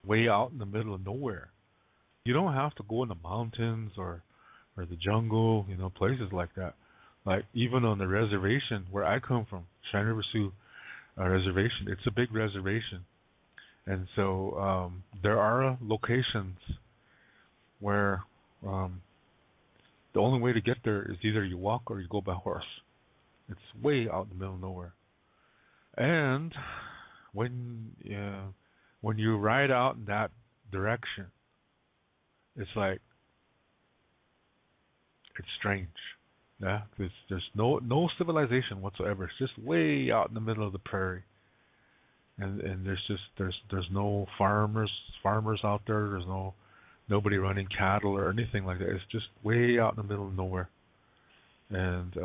way out in the middle of nowhere. You don't have to go in the mountains or the jungle, places like that. Like even on the reservation where I come from, Cheyenne River Sioux reservation, it's a big reservation, and so there are locations where the only way to get there is either you walk or you go by horse. It's way out in the middle of nowhere. And when you ride out in that direction, it's like it's strange, yeah. Because there's no civilization whatsoever. It's just way out in the middle of the prairie, and there's no farmers out there. There's nobody running cattle or anything like that. It's just way out in the middle of nowhere. And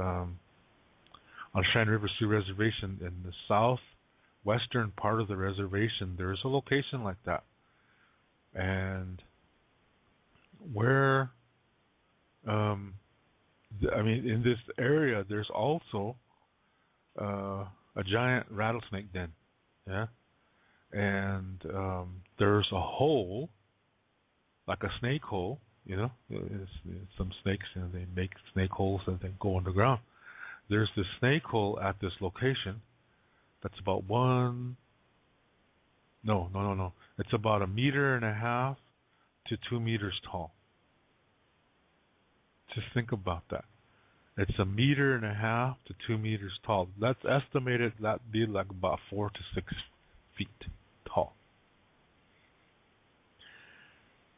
on Cheyenne River Sioux Reservation in the southwestern part of the reservation, there's a location like that. And where, in this area, there's also a giant rattlesnake den, yeah. And there's a hole, like a snake hole, some snakes, they make snake holes and they go underground. There's this snake hole at this location that's about it's about 1.5 meters to 2 meters tall. Just think about that. It's 1.5 meters to 2 meters tall. That's estimated that'd be like about 4 to 6 feet tall.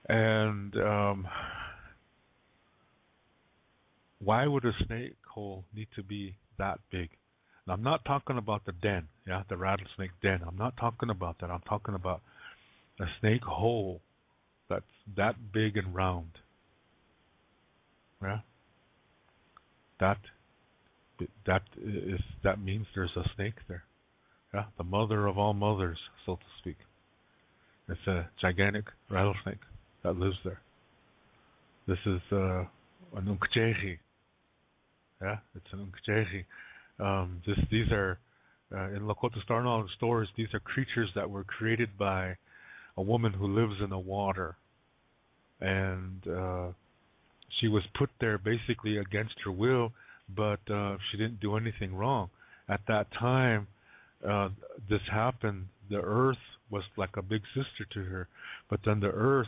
And why would a snake hole need to be that big? Now, I'm not talking about the den, the rattlesnake den. I'm not talking about that. I'm talking about a snake hole that's that big and round. Yeah, that means there's a snake there. Yeah, the mother of all mothers, so to speak. It's a gigantic rattlesnake that lives there. This is an Unkcegi. Yeah, it's an Unkcegi. These are in Lakota Star Knowledge stories. These are creatures that were created by a woman who lives in the water, and she was put there basically against her will, but she didn't do anything wrong. At that time, this happened. The Earth was like a big sister to her, but then the Earth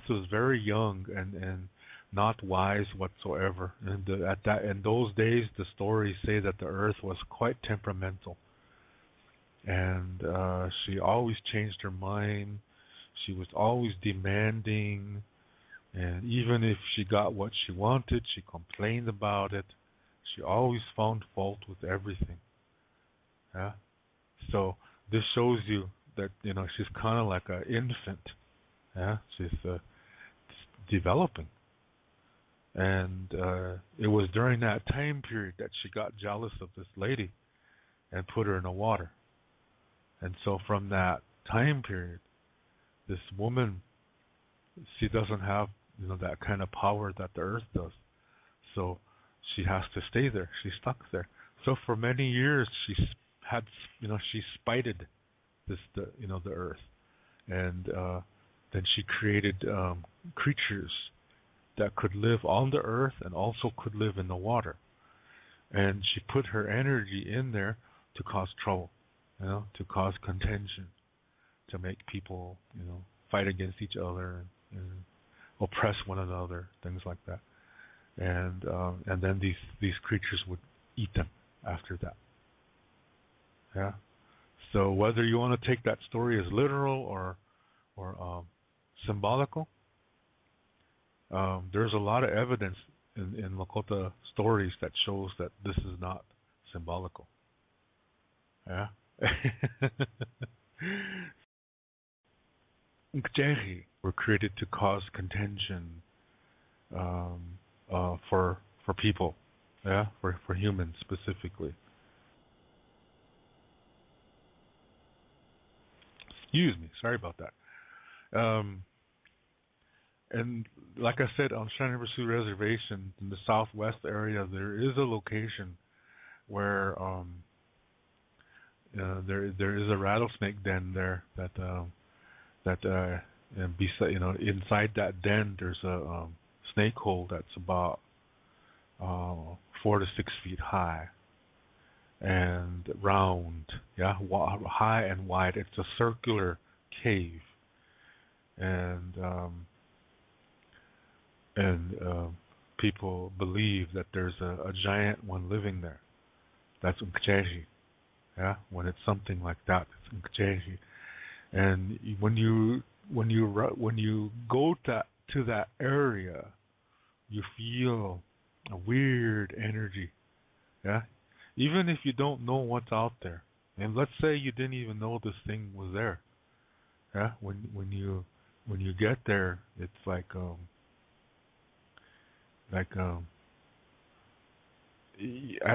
was very young and not wise whatsoever. And in those days, the stories say that the Earth was quite temperamental, and she always changed her mind. She was always demanding, and even if she got what she wanted, she complained about it. She always found fault with everything. Yeah. So this shows you that she's kind of like an infant. Yeah, she's developing. And it was during that time period that she got jealous of this lady and put her in the water. And so from that time period, this woman, she doesn't have that kind of power that the Earth does. So she has to stay there. She's stuck there. So for many years, she spited the Earth, and then she created creatures that could live on the Earth and also could live in the water. And she put her energy in there to cause trouble, to cause contention, to make people, fight against each other and oppress one another, things like that. And then these creatures would eat them after that. Yeah. So whether you want to take that story as literal or symbolical, there's a lot of evidence in Lakota stories that shows that this is not symbolical. Yeah. Unkcegi were created to cause contention for people, for humans specifically. Excuse me, sorry about that. And like I said, on Cheyenne River Sioux Reservation in the southwest area, there is a location where there is a rattlesnake den there that that and beside, inside that den, there's a snake hole that's about 4 to 6 feet high and round, yeah, high and wide. It's a circular cave, and people believe that there's a giant one living there. That's Unkcegi. Yeah, when it's something like that, it's Unkcegi. And when you go to that area, you feel a weird energy. Yeah, even if you don't know what's out there, and let's say you didn't even know this thing was there. Yeah, when you get there, it's like I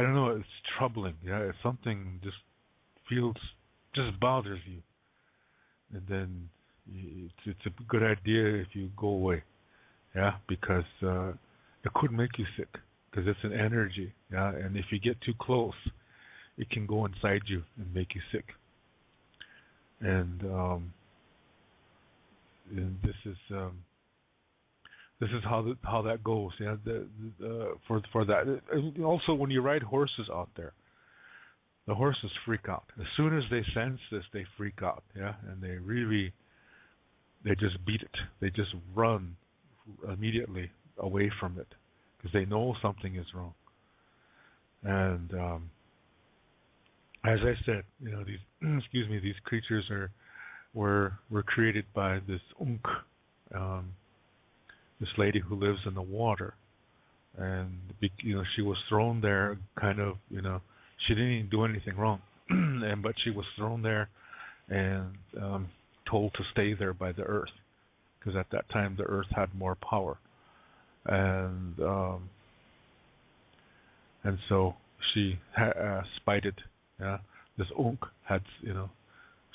don't know, it's troubling. Yeah, it's something feels just bothers you, and then it's a good idea if you go away. Yeah, because it could make you sick because it's an energy. Yeah, and if you get too close, it can go inside you and make you sick. And this is how that goes. Yeah, for that. And also, when you ride horses out there, the horses freak out as soon as they sense this. They freak out. Yeah, and they just beat it. They just run immediately away from it because they know something is wrong. And as I said, these these creatures were created by this this lady who lives in the water, and she was thrown there. Kind of, she didn't even do anything wrong, but she was thrown there and told to stay there by the earth, because at that time the earth had more power, and so she spited. Yeah, this had,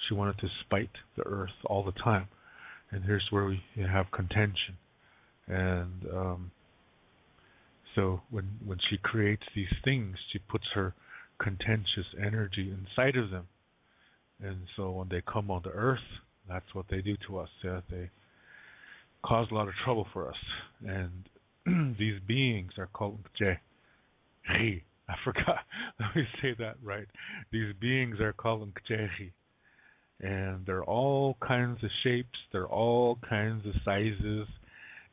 she wanted to spite the earth all the time, and here's where we have contention. And so when she creates these things, she puts her contentious energy inside of them, and so when they come onto earth, that's what they do to us. Yeah, they cause a lot of trouble for us, and these beings are called Unkcegi. I forgot. Let me say that right. These beings are called Unkcegi, and they're all kinds of shapes. They're all kinds of sizes,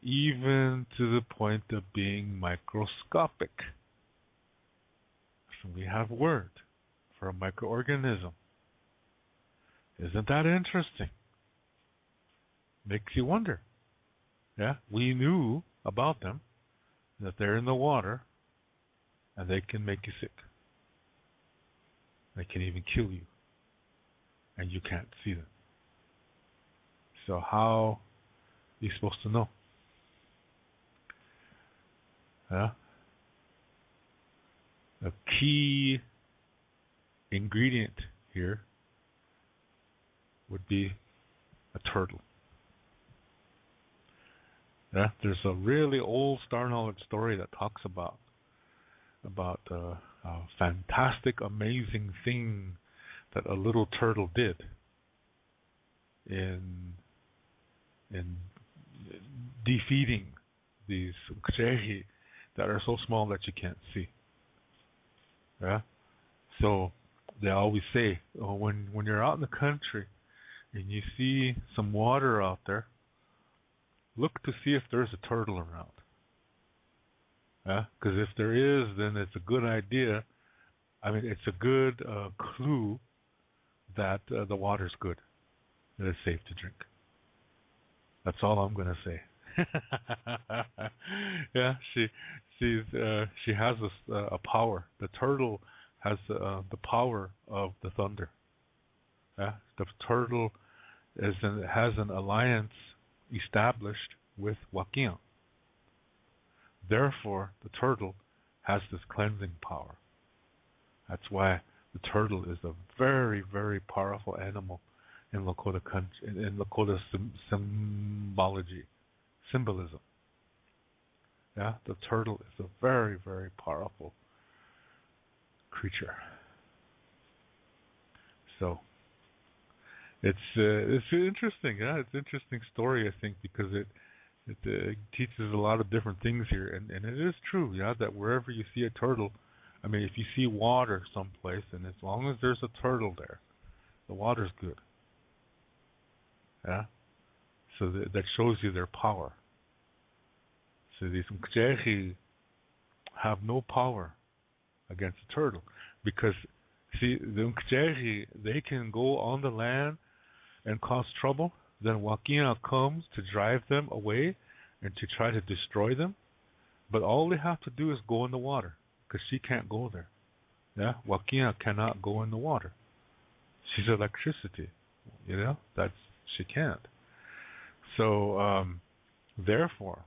even to the point of being microscopic. So we have a word for a microorganism. Isn't that interesting? Makes you wonder. Yeah, we knew about them, that they're in the water, and they can make you sick. They can even kill you, and you can't see them. So how are you supposed to know? Yeah. A key ingredient here would be a turtle. Yeah, there's a really old Star Knowledge story that talks about a fantastic, amazing thing that a little turtle did in defeating these Unkcegi that are so small that you can't see. Yeah. So they always say, when you're out in the country and you see some water out there, look to see if there's a turtle around. Yeah, because if there is, then it's a good idea. I mean, it's a good clue that the water's good, that it's safe to drink. That's all I'm gonna say. Yeah, she has a power. The turtle has the power of the thunder. Yeah, the turtle has an alliance established with Wakantanka. Therefore, the turtle has this cleansing power. That's why the turtle is a very, very powerful animal in Lakota in Lakota symbolism. Yeah, the turtle is a very, very powerful creature. So, It's interesting. Yeah, it's an interesting story. I think because it teaches a lot of different things here, and it is true. Yeah, that wherever you see a turtle, I mean, if you see water someplace, and as long as there's a turtle there, the water's good. Yeah, so that shows you their power. So these Unkcegi have no power against a turtle because see the Unkcegi they can go on the land and cause trouble. Then Wakina comes to drive them away and to try to destroy them. But all they have to do is go in the water because she can't go there. Yeah, Wakina cannot go in the water. She's electricity. You know that's she can't. So therefore,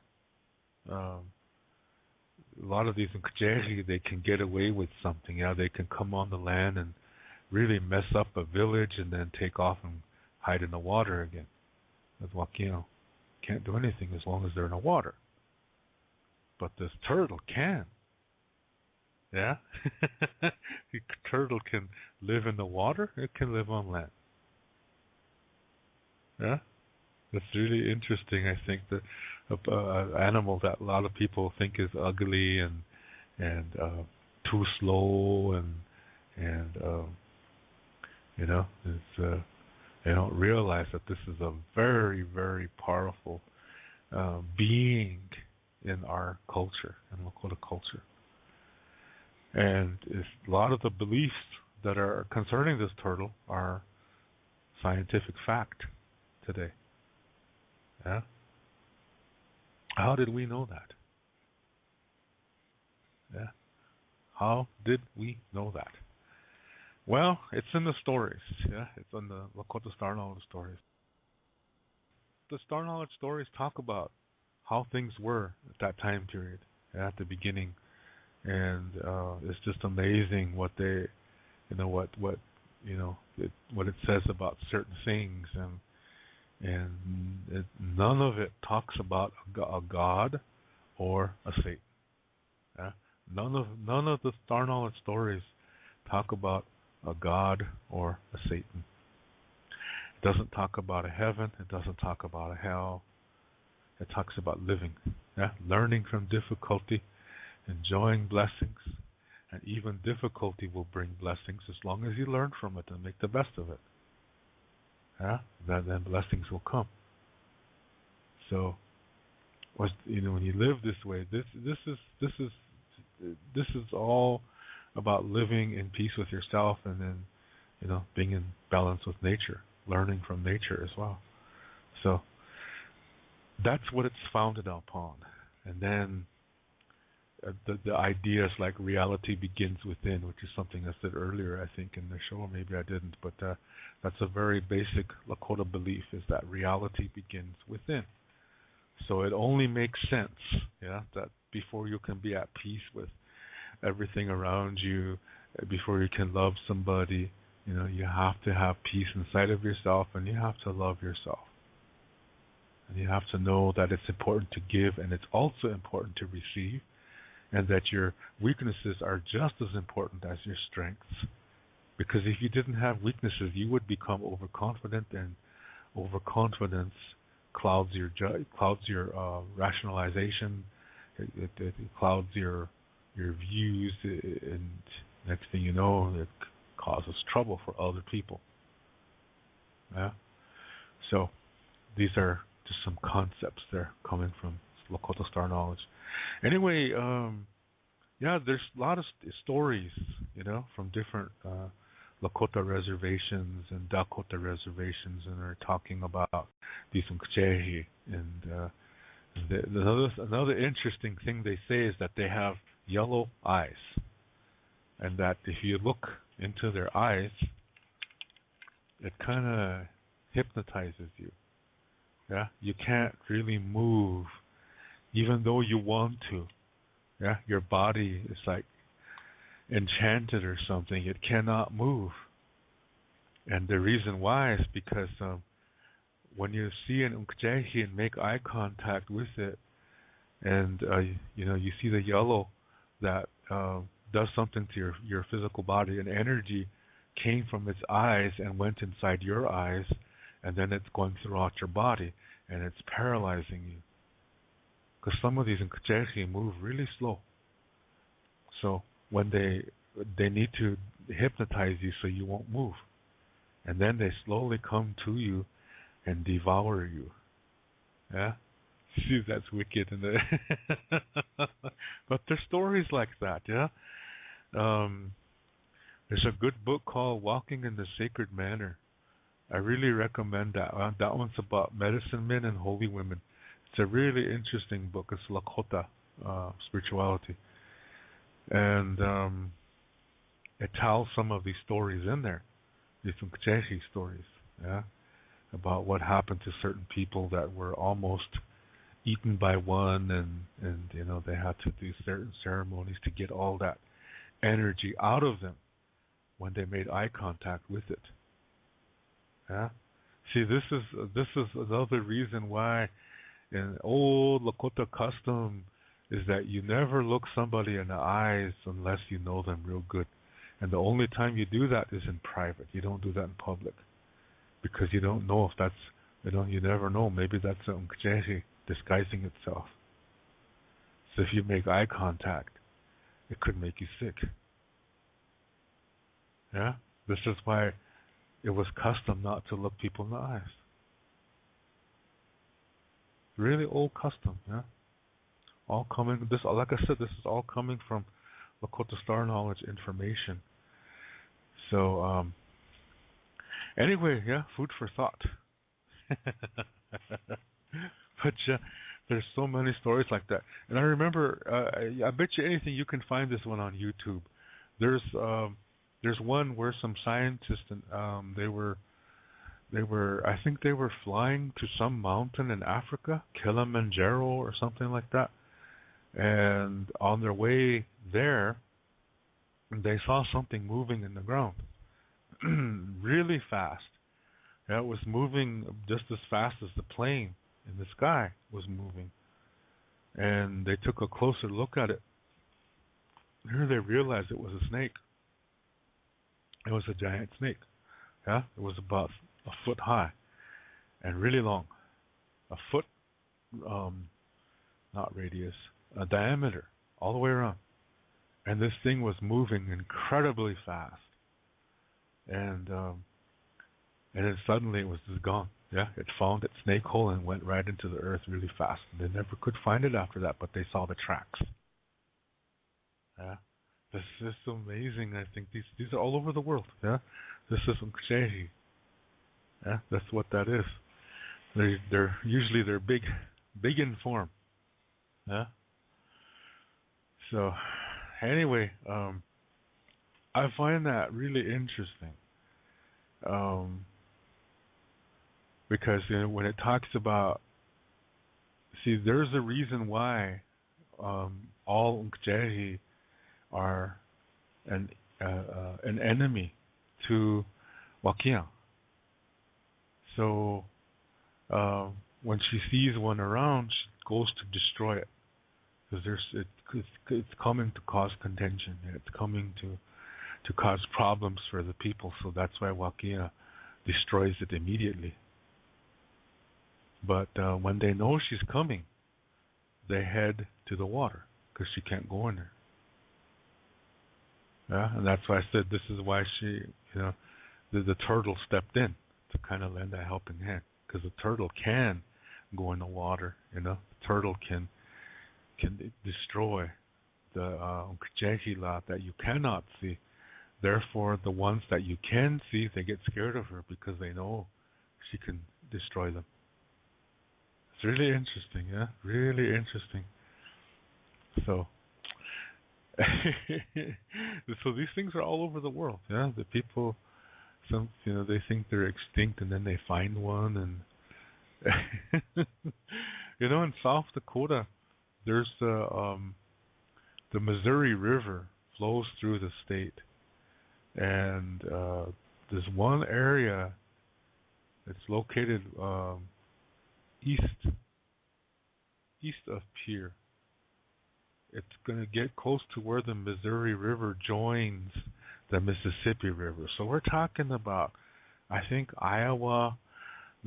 um, a lot of these Unkcegi they can get away with something. Yeah, they can come on the land and really mess up a village and then take off and hide in the water again. With Wakino can't do anything as long as they're in the water. But this turtle can. Yeah? The turtle can live in the water, it can live on land. Yeah? That's really interesting. I think that animal that a lot of people think is ugly and too slow and it's they don't realize that this is a very very powerful being in our culture, in Lakota culture, and a lot of the beliefs that are concerning this turtle are scientific fact today. Yeah. How did we know that? Yeah. How did we know that? Well, it's in the stories. Yeah, it's in the Lakota Star Knowledge stories. The Star Knowledge stories talk about how things were at that time period, at the beginning, and it's just amazing what they, what what it says about certain things, and none of it talks about a god or a Satan. Yeah? None of the Star Knowledge stories talk about a god or a Satan. It doesn't talk about a heaven. It doesn't talk about a hell. It talks about living, yeah, learning from difficulty, enjoying blessings, and even difficulty will bring blessings as long as you learn from it and make the best of it. Yeah, then blessings will come. So, when you live this way, this is all about living in peace with yourself, and then being in balance with nature, learning from nature as well. So that's what it's founded upon, and then the ideas like reality begins within, which is something I said earlier, I think in the show, or maybe I didn't, but that's a very basic Lakota belief: is that reality begins within. So it only makes sense, yeah, that before you can be at peace with everything around you, before you can love somebody, you have to have peace inside of yourself, and you have to love yourself. And you have to know that it's important to give, and it's also important to receive, and that your weaknesses are just as important as your strengths. Because if you didn't have weaknesses, you would become overconfident, and overconfidence clouds your rationalization. It clouds your views, and next thing you know, it causes trouble for other people. Yeah. So these are just some concepts there coming from Lakota Star Knowledge. Anyway, there's a lot of stories, from different Lakota reservations and Dakota reservations, and they're talking about these Unkcegi. And another interesting thing they say is that they have yellow eyes, and that if you look into their eyes, it kind of hypnotizes you. Yeah, you can't really move, even though you want to. Yeah, your body is like enchanted or something. It cannot move, and the reason why is because when you see an Unkcegi and make eye contact with it, and you see the yellow that does something to your physical body, and energy came from its eyes and went inside your eyes, and then it's going throughout your body, and it's paralyzing you. Because some of these Unkcegi move really slow. So when they need to hypnotize you so you won't move, and then they slowly come to you and devour you. Yeah, see, that's wicked, isn't it? But there's stories like that. Yeah. There's a good book called Walking in the Sacred Manner. I really recommend that. That one's about medicine men and holy women. It's a really interesting book. It's Lakota spirituality, and it tells some of these stories in there, these Unkcegi stories, yeah, about what happened to certain people that were almost eaten by one, and you know they had to do certain ceremonies to get all that energy out of them when they made eye contact with it. Yeah. See, this is another reason why an old Lakota custom is that you never look somebody in the eyes unless you know them real good. And the only time you do that is in private. You don't do that in public. Because you don't know if that's, you never know. Maybe that's an Unkcegi disguising itself. So if you make eye contact, it could make you sick. Yeah? This is why it was custom not to look people in the eyes. Really old custom, yeah? All coming, this, like I said, this is all coming from Lakota Star Knowledge information. So, anyway, yeah, food for thought. But there's so many stories like that. And I remember, I bet you anything you can find this one on YouTube. There's one where some scientists, they were, I think they were flying to some mountain in Africa, Kilimanjaro or something like that. And on their way there, they saw something moving in the ground really fast. Yeah, it was moving just as fast as the plane in the sky was moving. And they took a closer look at it. Here they realized it was a snake. It was a giant snake. Yeah, it was about a foot high and really long. A foot, not radius, a diameter all the way around. And this thing was moving incredibly fast. And then suddenly it was just gone. Yeah, it found its snake hole and went right into the earth really fast. And they never could find it after that, but they saw the tracks. Yeah, this is amazing. I think these are all over the world. Yeah, this is Unkcegi. Yeah, that's what that is. They're usually big in form. Yeah. So anyway, I find that really interesting. Because when it talks about, see, there's a reason why all Unkcegi are an enemy to Wakia. So when she sees one around, she goes to destroy it, because it's coming to cause contention. It's coming to cause problems for the people. So that's why Wakia destroys it immediately. But when they know she's coming, they head to the water because she can't go in there. Yeah, and that's why I said this is why she, the turtle stepped in to kind of lend a helping hand, because the turtle can go in the water. The turtle can destroy the Unkcegila that you cannot see. Therefore, the ones that you can see, they get scared of her because they know she can destroy them. It's really interesting, yeah? Really interesting. So, so these things are all over the world, yeah? The people, they think they're extinct and then they find one. And, in South Dakota, there's the Missouri River flows through the state. And there's one area that's located east of Pierre. It's going to get close to where the Missouri River joins the Mississippi River. So we're talking about, I think, Iowa,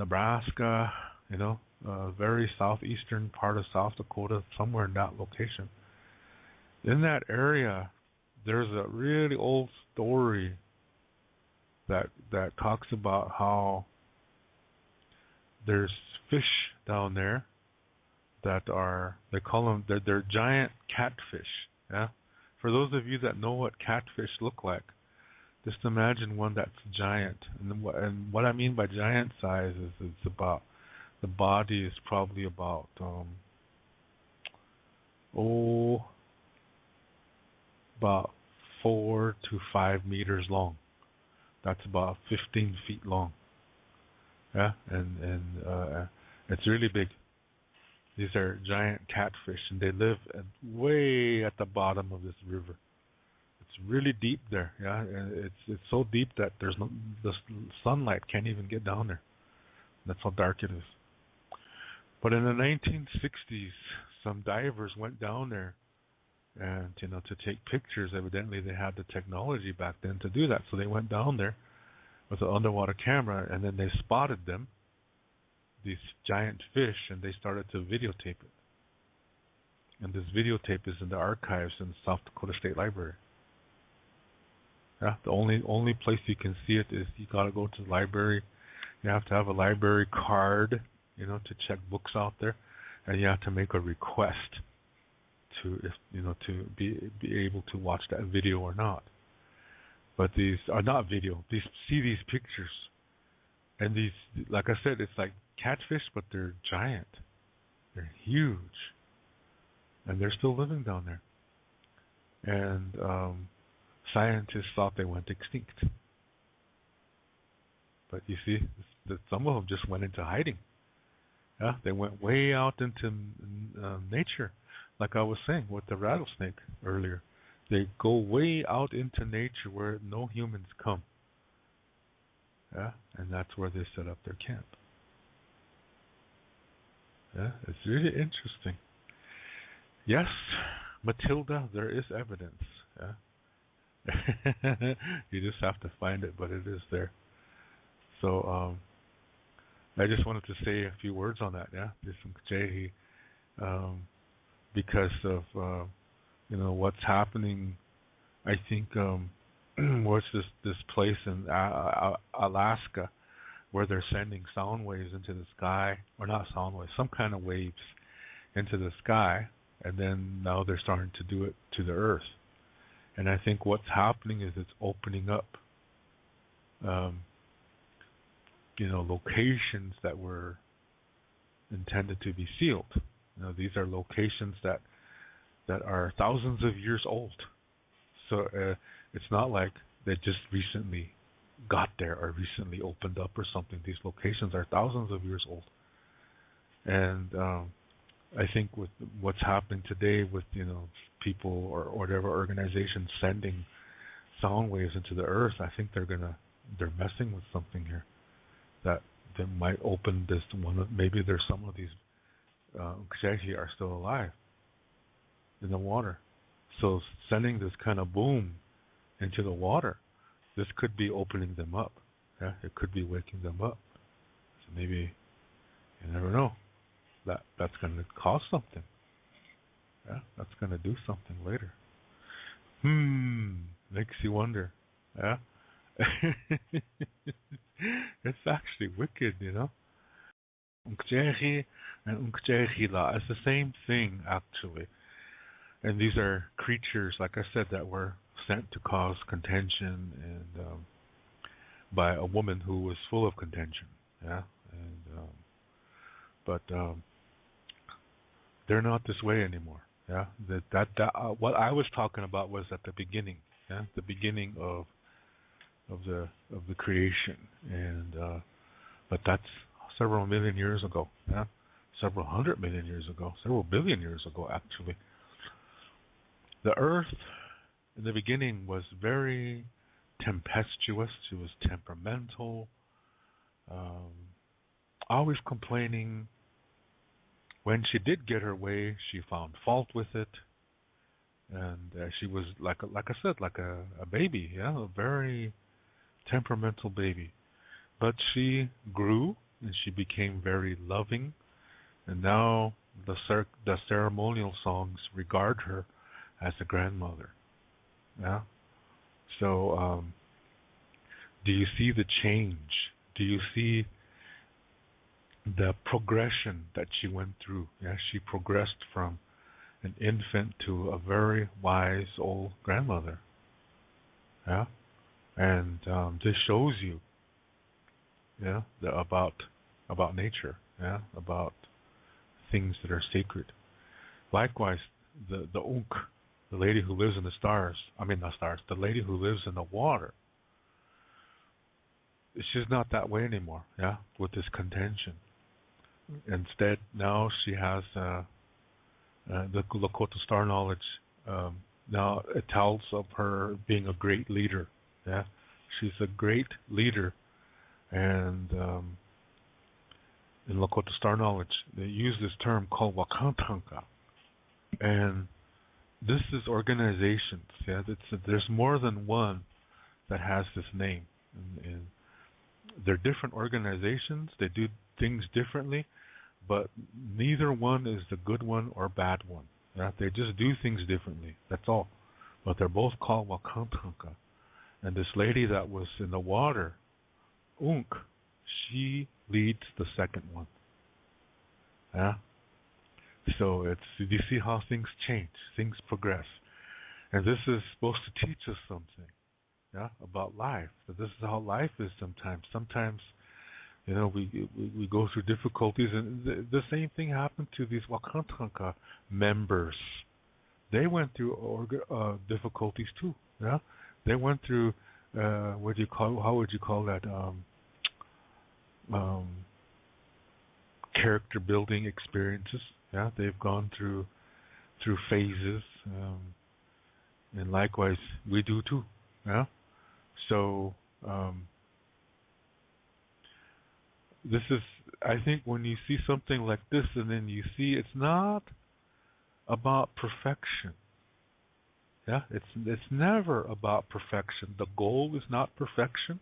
Nebraska, very southeastern part of South Dakota, somewhere in that location. In that area, there's a really old story that talks about how there's fish down there that are, they call them, they're giant catfish. Yeah. For those of you that know what catfish look like, just imagine one that's giant. And what I mean by giant size is it's about, the body is probably about about 4 to 5 meters long. That's about 15 feet long. Yeah, and it's really big. These are giant catfish, and they live way at the bottom of this river. It's really deep there. Yeah, and it's so deep that the sunlight can't even get down there. That's how dark it is. But in the 1960s, some divers went down there, and to take pictures. Evidently, they had the technology back then to do that. So they went down there with an underwater camera, and then they spotted them, these giant fish, and they started to videotape it. And this videotape is in the archives in the South Dakota State Library. Yeah, the only place you can see it is you got to go to the library. You have to have a library card, to check books out there, and you have to make a request to be able to watch that video or not. But these are not video. See these pictures, and these, like I said, it's like catfish, but they're giant. They're huge, and they're still living down there. And scientists thought they went extinct, but you see, some of them just went into hiding. Yeah, they went way out into nature, like I was saying with the rattlesnake earlier. They go way out into nature where no humans come. Yeah, and that's where they set up their camp. Yeah, it's really interesting. Yes, Matilda, there is evidence. Yeah. You just have to find it, but it is there. So I just wanted to say a few words on that. Yeah, this Unkcegi, because of what's happening. I think what's this place in Alaska where they're sending sound waves into the sky, or not sound waves, some kind of waves into the sky, and then now they're starting to do it to the earth. And I think what's happening is it's opening up locations that were intended to be sealed. These are locations that are thousands of years old. So it's not like they just recently got there or recently opened up or something. These locations are thousands of years old. And I think with what's happening today with people or whatever organizations sending sound waves into the earth, I think they're messing with something here that might open this one. Maybe there's some of these Unkcegi are still alive in the water. So sending this kind of boom into the water, this could be opening them up. Yeah, it could be waking them up. So maybe, you never know, that's going to cause something. Yeah, that's going to do something later. Makes you wonder. Yeah. It's actually wicked, Unkcegi and Unkcegila is the same thing, actually. And these are creatures, like I said, that were sent to cause contention and by a woman who was full of contention. Yeah, and but they're not this way anymore. Yeah, that what I was talking about was at the beginning. Yeah, the beginning of the creation, and but that's several million years ago. Yeah, several 100 million years ago, several billion years ago, actually. The Earth in the beginning was very tempestuous. She was temperamental, always complaining. When she did get her way, she found fault with it, and she was like I said, like a baby, yeah, a very temperamental baby. But she grew, and she became very loving. And now the ceremonial songs regard her as a grandmother. Yeah. So, do you see the change? Do you see the progression that she went through? Yeah, she progressed from an infant to a very wise old grandmother. Yeah, and this shows you, yeah, about nature. Yeah, about things that are sacred. Likewise, the Unk, the lady who lives in the stars. I mean, not stars. The lady who lives in the water. She's not that way anymore. Yeah, with this contention. Instead, now she has the Lakota star knowledge. Now it tells of her being a great leader. Yeah, she's a great leader, and in Lakota star knowledge, they use this term called Wakantanka, and this is organizations. Yeah, there's more than one that has this name, and they're different organizations. They do things differently, but neither one is the good one or bad one. Yeah? They just do things differently. That's all. But they're both called Wakantanka. And this lady that was in the water, Unk, she leads the second one. Yeah. So do you see how things change? Things progress. And this is supposed to teach us something. Yeah, about life. So this is how life is sometimes. Sometimes, we go through difficulties, and the same thing happened to these Wakantanka members. They went through difficulties too. Yeah, they went through how would you call that? Character building experiences. Yeah, they've gone through phases, and likewise we do too. Yeah. So this is, I think, when you see something like this, and then you see it's not about perfection. Yeah, it's never about perfection. The goal is not perfection.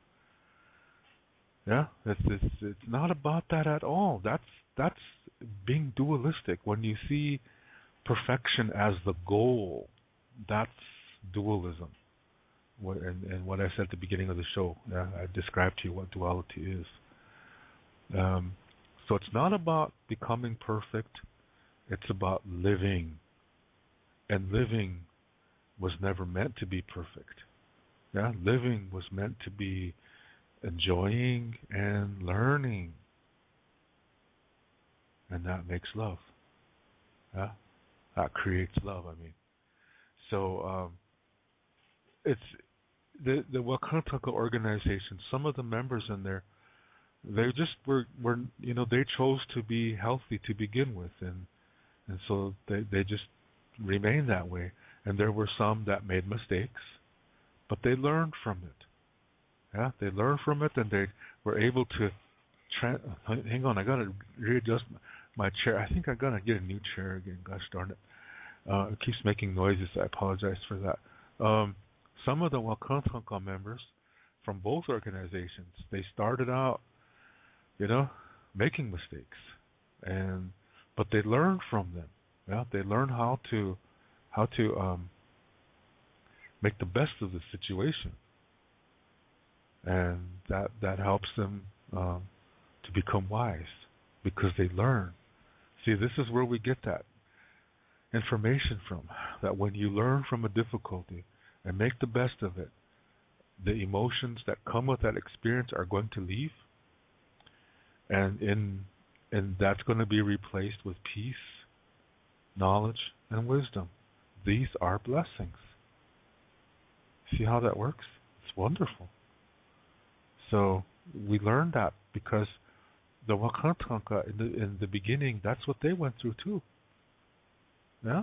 Yeah, it's not about that at all. That's being dualistic. When you see perfection as the goal, that's dualism. And what I said at the beginning of the show, I described to you what duality is. So it's not about becoming perfect. It's about living. And living was never meant to be perfect. Yeah, living was meant to be enjoying and learning. And that makes love. Yeah, that creates love. I mean, so it's the Wakantanka organization. Some of the members in there, they just were they chose to be healthy to begin with, and so they just remained that way. And there were some that made mistakes, but they learned from it. Yeah, they learned from it, and they were able to. Hang on, I gotta readjust my chair. I think I gotta get a new chair again. Gosh darn it! It keeps making noises. I apologize for that. Some of the Wakantanka members from both organizations, they started out, making mistakes, but they learned from them. Yeah, they learned how to make the best of the situation, and that helps them to become wise because they learn. See, this is where we get that information from. That when you learn from a difficulty and make the best of it, the emotions that come with that experience are going to leave, and that's going to be replaced with peace, knowledge, and wisdom. These are blessings. See how that works? It's wonderful. So we learned that because the Wakantanka in the beginning, that's what they went through too. Yeah.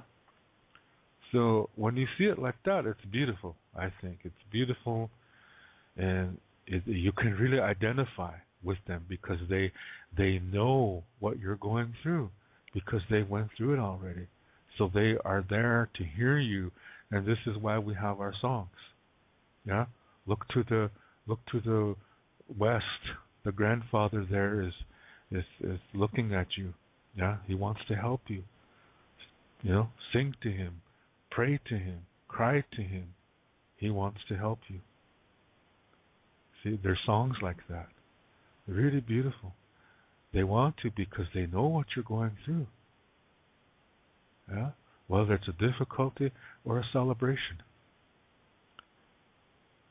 So when you see it like that, it's beautiful. I think it's beautiful, and you can really identify with them because they know what you're going through because they went through it already. So they are there to hear you, and this is why we have our songs. Yeah. Look to the west. The grandfather there is is looking at you. Yeah, he wants to help you. You know, sing to him, pray to him, cry to him. He wants to help you. See, there's songs like that. They're really beautiful. They want to because they know what you're going through. Yeah, whether it's a difficulty or a celebration,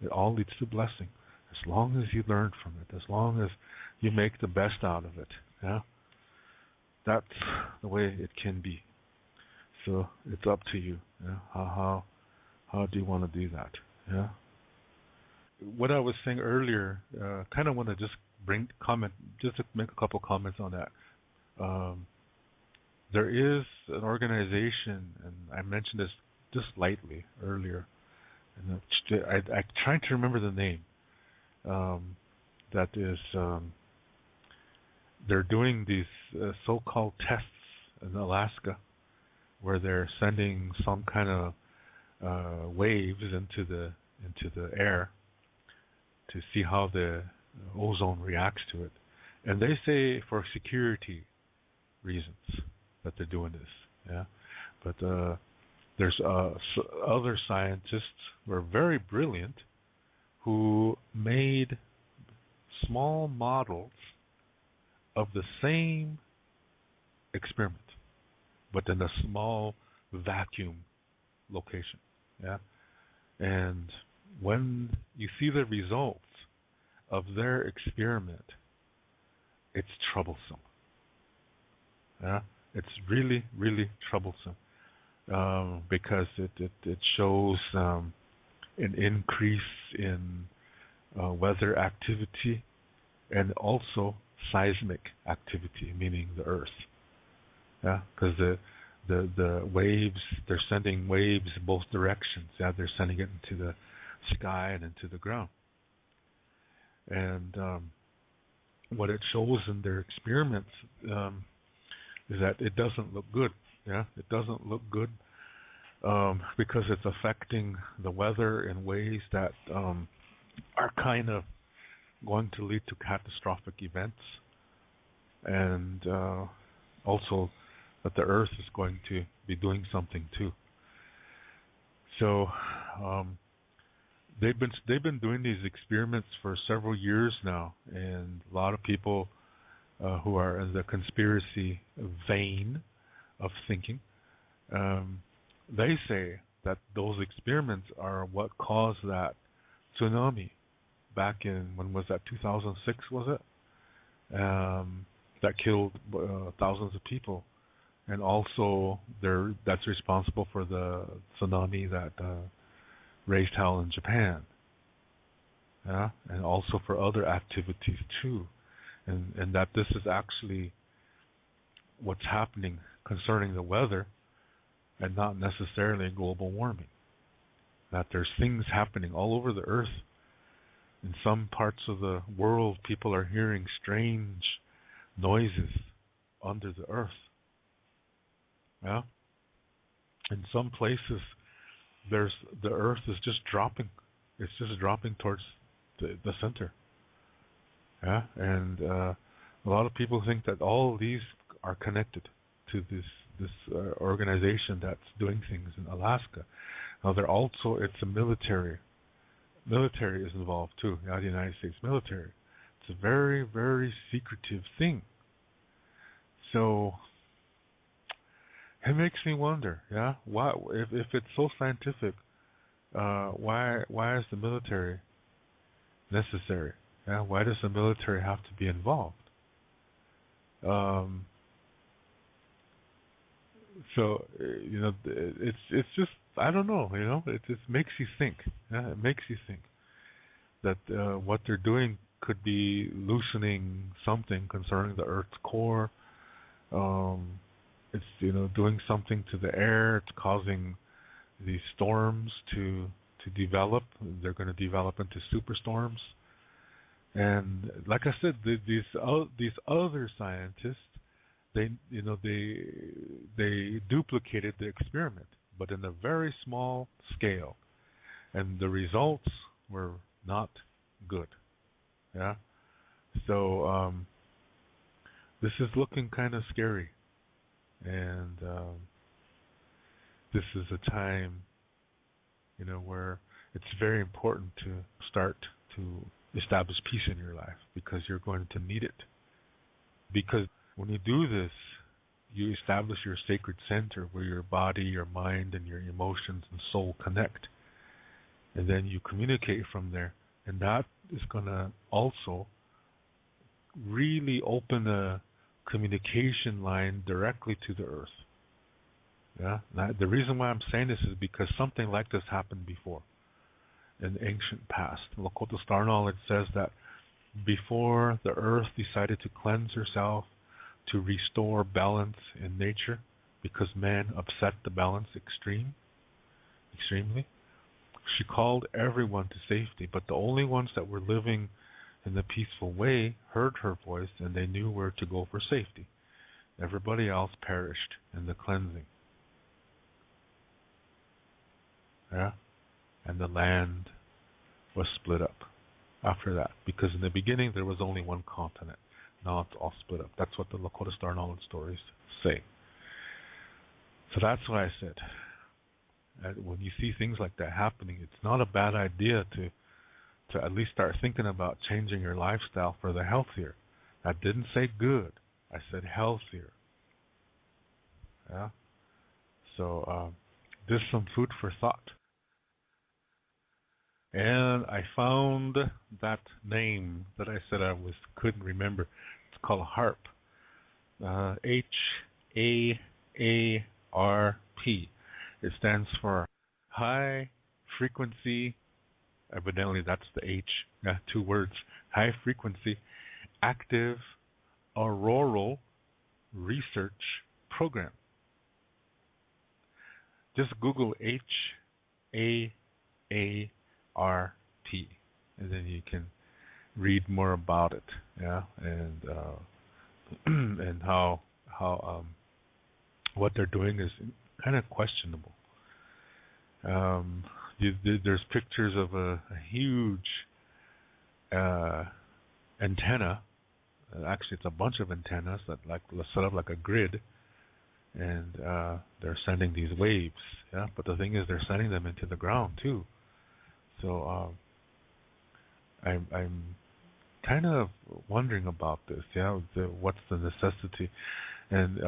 it all leads to blessing. As long as you learn from it, as long as you make the best out of it. Yeah, that's the way it can be. So it's up to you. Yeah, how do you want to do that? Yeah. What I was saying earlier, kind of want to just just to make a couple comments on that. Um, there is an organization, and I mentioned this just lightly earlier, and I'm trying to remember the name. That is, they're doing these so-called tests in Alaska, where they're sending some kind of waves into the air to see how the ozone reacts to it. And they say for security reasons that they're doing this. Yeah, but there's other scientists who are very brilliant who made small models of the same experiment, but in a small vacuum location. Yeah, and when you see the results of their experiment, it's troublesome. Yeah, it's really, really troublesome because it shows an increase in weather activity and also seismic activity, meaning the Earth. Yeah, because the waves, they're sending waves both directions. Yeah, they're sending it into the sky and into the ground. And what it shows in their experiments is that it doesn't look good. Yeah, it doesn't look good because it's affecting the weather in ways that are kind of going to lead to catastrophic events, and also that the Earth is going to be doing something too. So they've been doing these experiments for several years now, and a lot of people who are in the conspiracy vein of thinking, they say that those experiments are what caused that tsunami back in, when was that, 2006 was it? That killed thousands of people, and also that's responsible for the tsunami that raised hell in Japan. Yeah, and also for other activities too, and that this is actually what's happening concerning the weather, and not necessarily global warming. That there's things happening all over the earth. In some parts of the world, people are hearing strange noises under the earth. Yeah. In some places, the earth is just dropping. It's just dropping towards the center. Yeah, and a lot of people think that all of these are connected to this organization that's doing things in Alaska. Now, it's a military. Military is involved too. The United States military. It's a very, very secretive thing. So it makes me wonder, yeah, why if it's so scientific, why is the military necessary? Yeah, why does the military have to be involved? So it's just, I don't know, it just makes you think. Yeah, it makes you think that what they're doing could be loosening something concerning the Earth's core. It's doing something to the air. It's causing these storms to develop. They're going to develop into superstorms. And like I said, these other scientists, they duplicated the experiment, but in a very small scale, and the results were not good. Yeah. So this is looking kind of scary, and this is a time, where it's very important to start to establish peace in your life because you're going to need it. Because when you do this, you establish your sacred center where your body, your mind, and your emotions and soul connect. And then you communicate from there. And that is going to also really open a communication line directly to the earth. Yeah. Now, the reason why I'm saying this is because something like this happened before in the ancient past. Lakota Star Knowledge says that before the earth decided to cleanse herself to restore balance in nature, because man upset the balance extremely, she called everyone to safety, but the only ones that were living in the peaceful way heard her voice and they knew where to go for safety. Everybody else perished in the cleansing. Yeah? And the land was split up after that, because in the beginning there was only one continent. Now it's all split up. That's what the Lakota Star Knowledge stories say. So that's why I said, when you see things like that happening, it's not a bad idea to at least start thinking about changing your lifestyle for the healthier. I didn't say good. I said healthier. Yeah. So this is some food for thought. And I found that name that I said couldn't remember. It's called HAARP. HAARP. It stands for High Frequency. Evidently, that's the H. Yeah, 2 words. High Frequency Active Auroral Research Program. Just Google HAARP, and then you can read more about it. Yeah, and and how what they're doing is kind of questionable. There's pictures of a huge antenna. Actually, it's a bunch of antennas that set up like a grid, and they're sending these waves. Yeah, but the thing is, they're sending them into the ground too. So I'm kind of wondering about this. Yeah, what's the necessity? And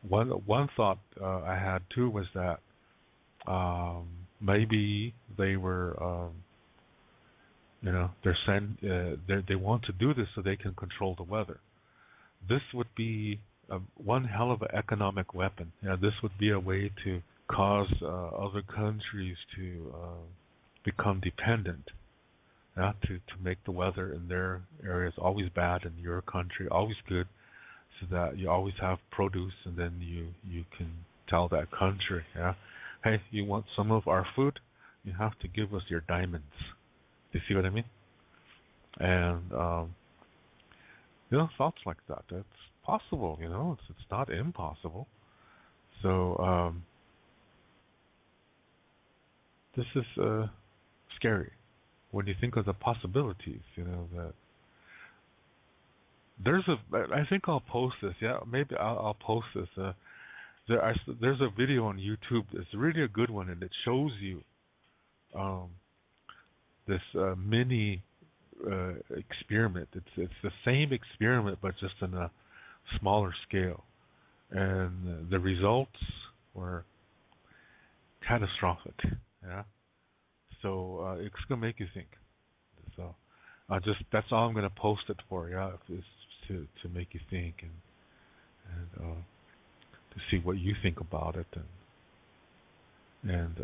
one thought I had too was that maybe they were, they want to do this so they can control the weather. This would be one hell of an economic weapon. Yeah, this would be a way to cause other countries to become dependent. Yeah, to make the weather in their areas always bad and your country always good, so that you always have produce, and then you can tell that country, yeah, hey, you want some of our food? You have to give us your diamonds. You see what I mean? And thoughts like that. That's possible. It's not impossible. So this is scary when you think of the possibilities. That I think I'll post this. Yeah, maybe I'll post this. There's a video on YouTube. It's really a good one, and it shows you this mini experiment. It's the same experiment, but just on a smaller scale, and the results were catastrophic. Yeah, so it's gonna make you think. So that's all I'm gonna post it for. Yeah, is to make you think and to see what you think about it, and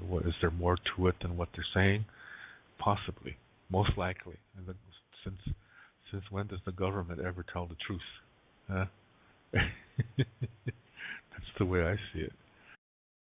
what is there more to it than what they're saying? Possibly, most likely. And since when does the government ever tell the truth? Huh? That's the way I see it.